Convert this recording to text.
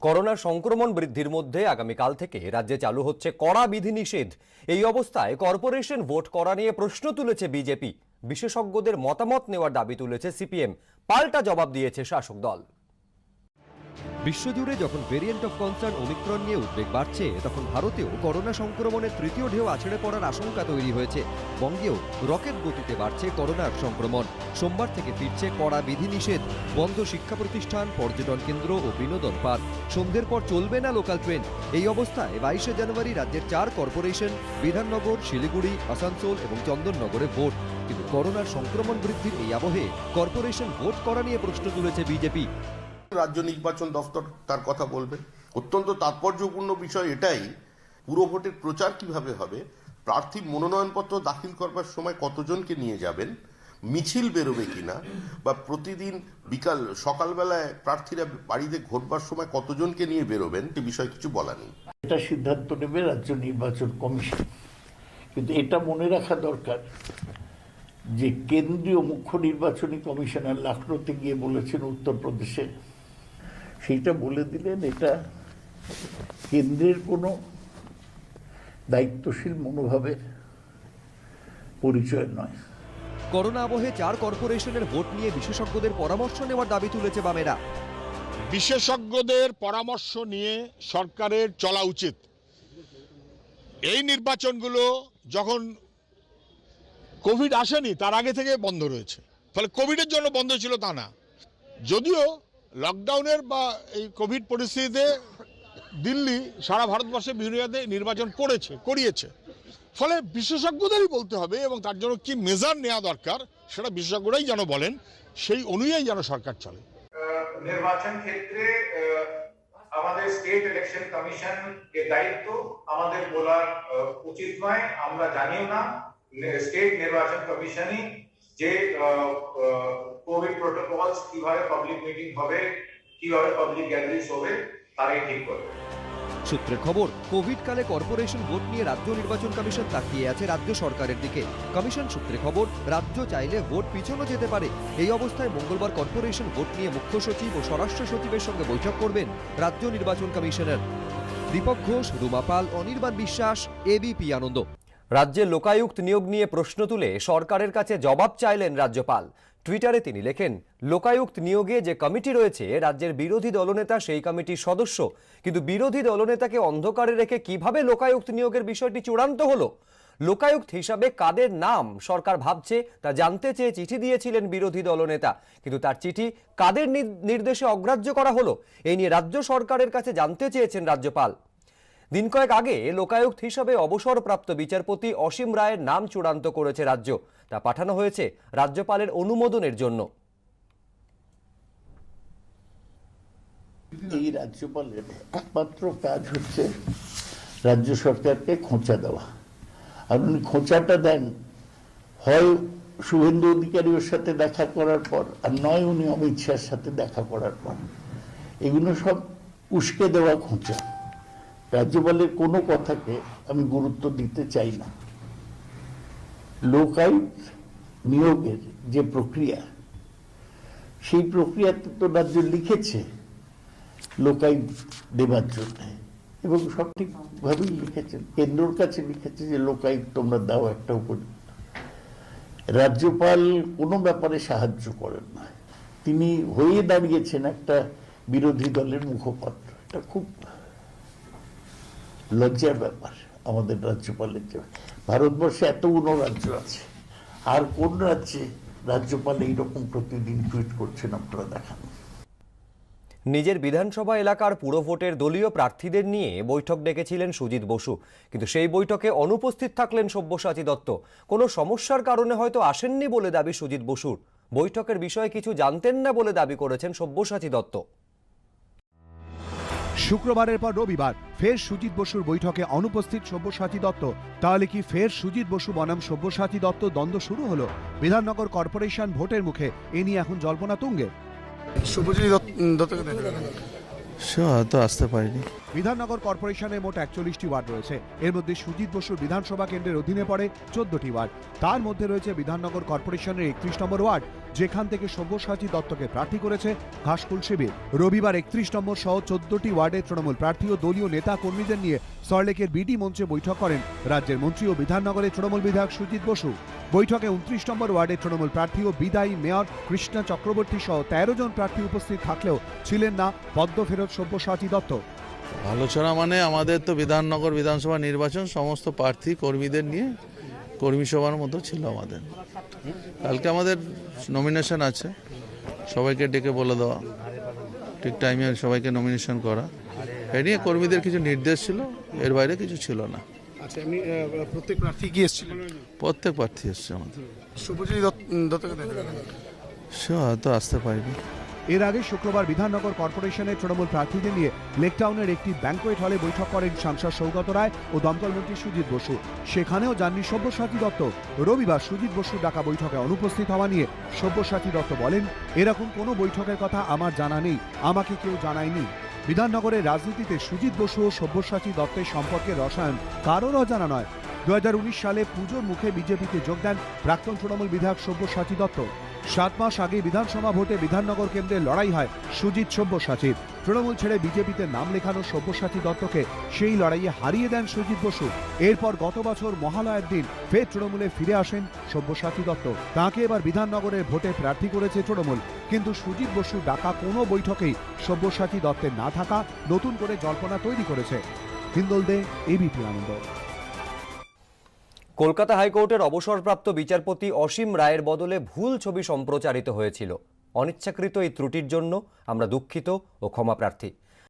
করোনার সংক্রমণ বৃদ্ধির মধ্যে আগামীকাল থেকে রাজ্যে চালু হচ্ছে কড়া বিধিনিষেধ। এই অবস্থায় কর্পোরেশন ভোট করা নিয়ে প্রশ্ন তুলেছে বিজেপি। বিশেষজ্ঞদের মতামত নেওয়ার দাবি তুলেছে সিপিএম। পাল্টা জবাব দিয়েছে শাসক দল। বিশ্বজুড়ে যখন ভেরিয়েন্ট অফ কনসার্ন ওমিক্রন নিয়ে উদ্বেগ বাড়ছে, তখন ভারতেও করোনা সংক্রমণের তৃতীয় ঢেউ আছড়ে পড়ার আশঙ্কা তৈরি হয়েছে। বঙ্গেও রকেট গতিতে বাড়ছে করোনার সংক্রমণ। সোমবার থেকে ফিরছে কড়া বিধিনিষেধ। বন্ধ শিক্ষা প্রতিষ্ঠান, পর্যটন কেন্দ্র ও বিনোদন পার্ক। সন্ধ্যের পর চলবে না লোকাল ট্রেন। এই অবস্থায় 22শে জানুয়ারি রাজ্যের 4 কর্পোরেশন বিধাননগর, শিলিগুড়ি, আসানসোল এবং চন্দননগরে ভোট। কিন্তু করোনার সংক্রমণ বৃদ্ধির এই আবহে কর্পোরেশন ভোট করা নিয়ে প্রশ্ন তুলেছে বিজেপি। রাজ্য নির্বাচন দফতর তার কথা বলবে। অত্যন্ত তাৎপর্যপূর্ণ বিষয় এটাই, পুরো ভোটের প্রচার কিভাবে হবে, প্রার্থী মনোনয়নপত্র দাখিল করবার সময় কতজনকে নিয়ে যাবেন, মিছিল বেরোবে কিনা, বা প্রতিদিন সকালবেলায় প্রার্থীরা বাড়িতে ঘোরবার সময় কতজনকে নিয়ে বেরোবেন, সে বিষয়ে কিছু বলা নেই। এটা সিদ্ধান্ত নেবে রাজ্য নির্বাচন কমিশন। কিন্তু এটা মনে রাখা দরকার যে কেন্দ্রীয় মুখ্য নির্বাচনী কমিশনার লখনৌতে গিয়ে বলেছেন উত্তরপ্রদেশে, সেইটা বলে দিলেন এটা কেন্দ্রের কোনো দায়িত্বশীল মনোভাবের পরিচয় নয়। করোনা আবহে 4 কর্পোরেশনের ভোট নিয়ে বিশেষজ্ঞদের পরামর্শ নেওয়ার দাবি তুলেছে বামেরা। বিশেষজ্ঞদের পরামর্শ নিয়ে সরকারের চলা উচিত। এই নির্বাচনগুলো যখন কোভিড আসেনি তার আগে থেকে বন্ধ রয়েছে, ফলে কোভিডের জন্য বন্ধ ছিল তা না। যদিও লকডাউনের বা এই কোভিড পরিস্থিতিতে দিল্লি সারা ভারতবর্ষে বিভিন্ন জায়গায় নির্বাচন করিয়েছে, ফলে বিশেষজ্ঞদেরই বলতে হবে এবং তার জন্য কি মেজার নেওয়া দরকার সেটা বিশেষজ্ঞরাই যেন বলেন, সেই অনুযায়ী যেন সরকার চলে। নির্বাচন ক্ষেত্রে আমাদের স্টেট ইলেকশন কমিশন এর দায়িত্ব আমাদের বলার উচিত নয়, আমরা জানিও না। স্টেট নির্বাচন কমিশনই যে কোভিড প্রোটোকলস, কিভাবে পাবলিক মিটিং হবে, কিভাবে পাবলিক গ্যাদারিংস হবে, তারাই ঠিক করবে। সূত্রের খবর, কোভিড কালে কর্পোরেশন ভোট নিয়ে রাজ্য নির্বাচন কমিশন তাকিয়ে আছে রাজ্য সরকারের দিকে। কমিশন সূত্রে খবর, রাজ্য চাইলে ভোট পিছনো যেতে পারে। এই অবস্থায় মঙ্গলবার কর্পোরেশন ভোট নিয়ে মুখ্য সচিব ও স্বরাষ্ট্র সচিবের সঙ্গে বৈঠক করবেন রাজ্য নির্বাচন কমিশনার। দীপক ঘোষ, রুমা পাল, অনির্বাণ বিশ্বাস, এবিপি আনন্দ। রাজ্যে লোকায়ুক্ত নিয়োগ নিয়ে প্রশ্ন তুলে সরকারের কাছে জবাব চাইলেন রাজ্যপাল। টুইটারে তিনি লেখেন, লোকায়ুক্ত নিয়োগে যে কমিটি রয়েছে রাজ্যের বিরোধী দলনেতা সেই কমিটির সদস্য, কিন্তু বিরোধী দলনেতাকে অন্ধকারে রেখে কিভাবে লোকায়ুক্ত নিয়োগের বিষয়টি চূড়ান্ত হলো? লোকায়ুক্ত হিসাবে কাদের নাম সরকার ভাবছে তা জানতে চেয়ে চিঠি দিয়েছিলেন বিরোধী দলনেতা, কিন্তু তার চিঠি কাদের নির্দেশে অগ্রাহ্য করা হলো এই নিয়ে রাজ্য সরকারের কাছে জানতে চেয়েছেন রাজ্যপাল। দিন কয়েক আগে লোকায়ুক্ত হিসাবে অবসরপ্রাপ্ত বিচারপতি অসীম রায়ের নাম চূড়ান্ত করেছে রাজ্য, তা পাঠানো হয়েছে রাজ্যপালের অনুমোদনের জন্য। এই রাজ্যপালের একমাত্র কাজ হচ্ছে রাজ্য সরকারকে খোঁচা দেওয়া। আর উনি খোঁচাটা দেন হয় শুভেন্দু অধিকারীর সাথে দেখা করার পর, আর নয় উনি অমিত শাহের সাথে দেখা করার পর। এগুলো সব উস্কে দেওয়া খোঁচা। রাজ্যপালের কোনো কথাকে আমি গুরুত্ব দিতে চাই না। লোকায়ুক্ত নিয়োগের যে প্রক্রিয়া, সেই প্রক্রিয়াতে তো রাজ্য লিখেছে লোকায়ুক্ত দেবার জন্য, এবং সঠিকভাবেই লিখেছেন, কেন্দ্রের কাছে লিখেছে যে লোকায়ুক্ত তোমরা দাও একটা উপযুক্ত। রাজ্যপাল কোনো ব্যাপারে সাহায্য করেন না, তিনি হয়ে দাঁড়িয়েছেন একটা বিরোধী দলের মুখপাত্র। এটা খুব লজ্জার ব্যাপার আমাদের রাজ্যপালের জন্য। ভারতবর্ষে এতগুলো রাজ্য আছে, আর কোন রাজ্যে রাজ্যপাল এইরকম প্রতিদিন টুইট করছেন আপনারা দেখান। নিজের বিধানসভা এলাকার পুরভোটের দলীয় প্রার্থীদের নিয়ে বৈঠক ডেকেছিলেন সুজিত বসু, কিন্তু সেই বৈঠকে অনুপস্থিত থাকলেন সব্যসাচী দত্ত। কোনো সমস্যার কারণে হয়তো আসেননি বলে দাবি সুজিত বসুর। বৈঠকের বিষয়ে কিছু জানতেন না বলে দাবি করেছেন সব্যসাচী দত্ত। শুক্রবারের পর রবিবার ফের সুজিত বসুর বৈঠকে অনুপস্থিত সব্যসাচী দত্ত। তাহলে কি ফের সুজিত বসু বনাম সব্যসাচী দত্ত দ্বন্দ্ব শুরু হলো? বিধাননগর কর্পোরেশন ভোটের মুখে এ নিয়ে এখন জল্পনা তুঙ্গে। সব্যসাচী দত্তকে সে হয়তো আসতে পারেনি। বিধাননগর কর্পোরেশনে মোট 41টি ওয়ার্ড রয়েছে। এর মধ্যে সুজিত বসুর বিধানসভা কেন্দ্রের অধীনে পড়ে 14টি ওয়ার্ড। তার মধ্যে রয়েছে বিধাননগর কর্পোরেশনের 31 নম্বর ওয়ার্ড, যেখান থেকে সব্যসাচী দত্তকে প্রার্থী করেছে ঘাসফুল শিবির। রবিবার 31 নম্বর সহ 14টি ওয়ার্ডে তৃণমূল প্রার্থী ও দলীয় নেতা কর্মীদের নিয়ে সল্টলেকের বিডি মঞ্চে বৈঠক করেন রাজ্যের মন্ত্রী ও বিধাননগরের তৃণমূল বিধায়ক সুজিত বসু। বৈঠকে 29 নম্বর ওয়ার্ডে তৃণমূল প্রার্থী ও বিদায়ী মেয়র কৃষ্ণা চক্রবর্তী সহ 13 জন প্রার্থী উপস্থিত থাকলেও ছিলেন না পদ্মফেরত সব্যসাচী দত্ত। আলোচনা মানে আমাদের তো বিধাননগর বিধানসভা নির্বাচন, সমস্ত প্রার্থী কর্মীদের নিয়ে কর্মী সভার মতো ছিল আমাদের। কালকে আমাদের নমিনেশন আছে, সবাইকে ডেকে বলে দেওয়া, ঠিক টাইমে সবাইকে নমিনেশন করা, এ নিয়ে কর্মীদের কিছু নির্দেশ ছিল, এর বাইরে কিছু ছিল না। আচ্ছা, এমনি প্রত্যেক প্রার্থী কি এসেছিলেন? প্রত্যেক প্রার্থী এসছে আমাদের। শুভজিৎ দত্তকে দেখা গেল। সে হয়তো আসতে পারেনি। এর আগে শুক্রবার বিধাননগর কর্পোরেশনের তৃণমূল প্রার্থীদের নিয়ে লেকটাউনের একটি ব্যাংকোয়েট হলে বৈঠক করেন সাংসদ সৌগত রায় ও দমকল মন্ত্রী সুজিত বসু। সেখানেও যাননি সব্যসাচী দত্ত। রবিবার সুজিত বসুর ডাকা বৈঠকে অনুপস্থিত হওয়া নিয়ে সব্যসাচী দত্ত বলেন, এরকম কোনো বৈঠকের কথা আমার জানা নেই, আমাকে কেউ জানায়নি। বিধাননগরের রাজনীতিতে সুজিত বসু ও সব্যসাচী দত্তের সম্পর্কে রসায়ন কারোর অজানা নয়। 2019 সালে পুজোর মুখে বিজেপিতে যোগ দেন প্রাক্তন তৃণমূল বিধায়ক সব্যসাচী দত্ত। 7 মাস আগে বিধানসভা ভোটে বিধাননগর কেন্দ্রে লড়াই হয় সুজিত সব্যসাচীর। তৃণমূল ছেড়ে বিজেপিতে নাম লেখানো সব্যসাচী দত্তকে সেই লড়াইয়ে হারিয়ে দেন সুজিত বসু। এরপর গত বছর মহালয়ার দিন ফের তৃণমূলে ফিরে আসেন সব্যসাচী দত্ত। তাঁকে এবার বিধাননগরের ভোটে প্রার্থী করেছে তৃণমূল। কিন্তু সুজিত বসু ডাকা কোনো বৈঠকেই সব্যসাচী দত্তের না থাকা নতুন করে জল্পনা তৈরি করেছে। হিন্দোল দে, এবিপি আনন্দ। কলকাতা হাইকোর্টের অবসরপ্রাপ্ত বিচারপতি অসীম রায়ের বদলে ভুল ছবি সম্প্রচারিত হয়েছিল। অনিচ্ছাকৃত এই ত্রুটির জন্য আমরা দুঃখিত ও ক্ষমাপ্রার্থী।